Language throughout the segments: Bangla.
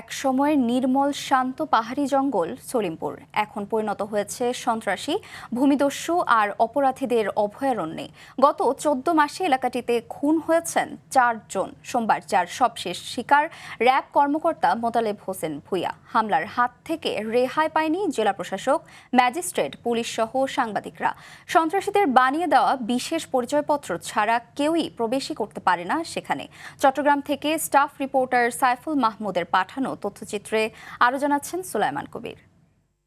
একসময়ের নির্মল শান্ত পাহাড়ি জঙ্গল সলিমপুর এখন পরিণত হয়েছে সন্ত্রাসী, ভূমিদস্যু আর অপরাধীদের অভয়ারণ্যে। গত ১৪ মাসে এলাকাটিতে খুন হয়েছেন ৪ জন। সোমবার যার সবশেষ শিকার র্যাব কর্মকর্তা মোতালেব হোসেন ভূঁইয়া। হামলার হাত থেকে রেহাই পায়নি জেলা প্রশাসক, ম্যাজিস্ট্রেট, পুলিশ সহ সাংবাদিকরা। সন্ত্রাসীদের বানিয়ে দেওয়া বিশেষ পরিচয়পত্র ছাড়া কেউই প্রবেশই করতে পারে না সেখানে। চট্টগ্রাম থেকে স্টাফ রিপোর্টার সাইফুল মাহমুদের পাঠানো তথ্যচিত্রে আরো জানাচ্ছেন Sulaiman Kabir.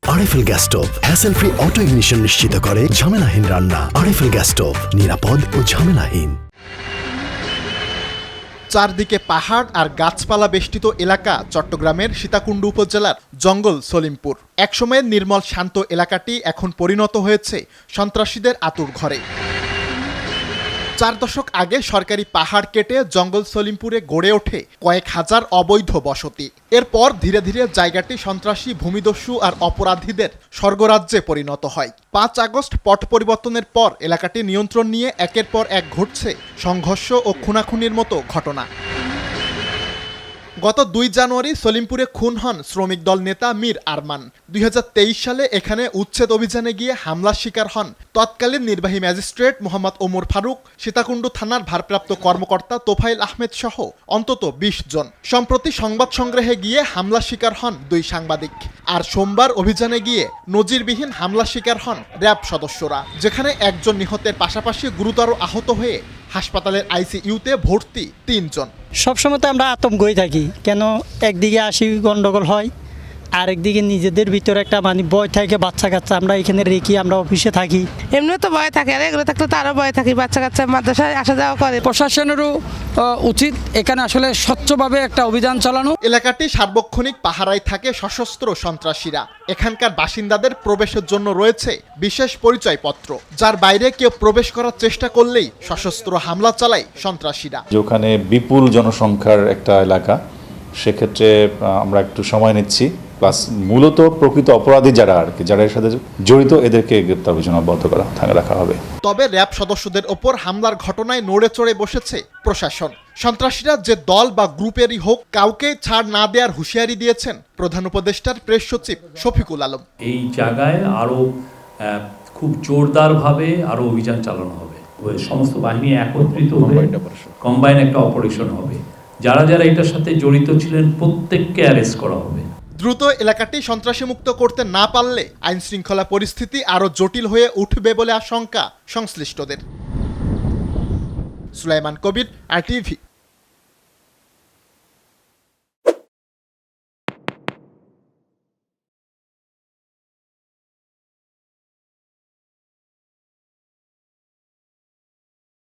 RFL gas stove hassle free auto ignition নিশ্চিত করে ঝামেলাহীন রান্না। আরএফএল গ্যাস স্টোভ নিরাপদ ও ঝামেলাহীন। চারদিকে পাহাড় আর গাছপালা বেষ্টিত এলাকা চট্টগ্রামের সীতাকুণ্ড উপজেলার জঙ্গল সলিমপুর। একসময়ের নির্মল শান্ত এলাকাটি এখন পরিণত হয়েছে সন্ত্রাসীদের আঁতুড়ঘরে। ৪ দশক আগে সরকারি পাহাড় কেটে জঙ্গল সলিমপুরে গড়ে ওঠে কয়েক হাজার অবৈধ বসতি। এরপর ধীরে ধীরে জায়গাটি সন্ত্রাসী, ভূমিদস্যু আর অপরাধীদের স্বর্গরাজ্যে পরিণত হয়। ৫ আগস্ট পট পরিবর্তনের পর এলাকাটি নিয়ন্ত্রণ নিয়ে একের পর এক ঘটছে সংঘর্ষ ও খুনাখুনির মতো ঘটনা। গত ২ জানুয়ারি সলিমপুরে খুন হন শ্রমিক দল নেতা মীর আরমান। ২০২৩ সালে এখানে উচ্ছেদ অভিযানে গিয়ে হামলার শিকার হন তৎকালীন নির্বাহী ম্যাজিস্ট্রেট মোহাম্মদ ওমর ফারুক, সীতাকুণ্ড থানার ভারপ্রাপ্ত কর্মকর্তা তোফাইল আহমেদ সহ অন্তত ২০ জন। সম্প্রতি সংবাদ সংগ্রহে গিয়ে হামলার শিকার হন ২ সাংবাদিক। আর সোমবার অভিযানে গিয়ে নজিরবিহীন হামলার শিকার হন র্যাব সদস্যরা, যেখানে একজন নিহতের পাশাপাশি গুরুতর আহত হয়ে হাসপাতালের আইসিইউতে ভর্তি ৩ জন। সবসময় তো আমরা আতঙ্কই থাকি, কেন একদিকে আসি গন্ডগোল হয়, আরেকদিকে নিজেদের ভিতরে একটা ভয় থাকে। বাচ্চা কাচ্চা আমরা এখানে রেখে আমরা অফিসে থাকি, এমনি তো ভয় থাকে, আর এগুলো থাকলে তো আরও ভয় থাকি। বাচ্চা কাচ্চা মাদ্রাসায় আসা যাওয়া করে। প্রশাসনেরও উচিত এখানে আসলে স্বচ্ছভাবে একটা অভিযান চালানো। এলাকাটি সার্বক্ষণিক পাহারায় থাকে সশস্ত্র সন্ত্রাসীরা। এখানকার বাসিন্দাদের প্রবেশের জন্য রয়েছে বিশেষ পরিচয়পত্র, যার বাইরে কেউ প্রবেশ করার চেষ্টা করলেই সশস্ত্র হামলা চালায় সন্ত্রাসীরা। ওখানে বিপুল জনসংখ্যার একটা এলাকা, সেক্ষেত্রে আমরা একটু সময় নিচ্ছি। প্লাস মূলত প্রকৃত অপরাধী যারা যারা এর সাথে জড়িত, এদেরকে গ্রেপ্তার অভিযান অব্যাহত রাখা হবে। তবে র্যাব সদস্যদের ওপর হামলার ঘটনায় নড়ে চড়ে বসেছে প্রশাসন। সন্ত্রাসীরা যে দল বা গ্রুপেরই হোক, কাউকে ছাড় না দেওয়ার হুঁশিয়ারি দিয়েছেন প্রধান উপদেষ্টার প্রেস সচিব শফিকুল আলম। এই জায়গায় আরও খুব জোরদারভাবে আরও অভিযান চালানো হবে। সমস্ত বাহিনী একত্রিত হয়ে কম্বাইন একটা অপারেশন হবে। যারা যারা এটার সাথে জড়িত ছিলেন প্রত্যেককে অ্যারেস্ট করা হবে। দ্রুত এলাকাটি সন্ত্রাসীমুক্ত করতে না পারলে আইন শৃঙ্খলা পরিস্থিতি আরও জটিল হয়ে উঠবে বলে আশঙ্কা সংশ্লিষ্টদের। সুলাইমান কবির, RTV।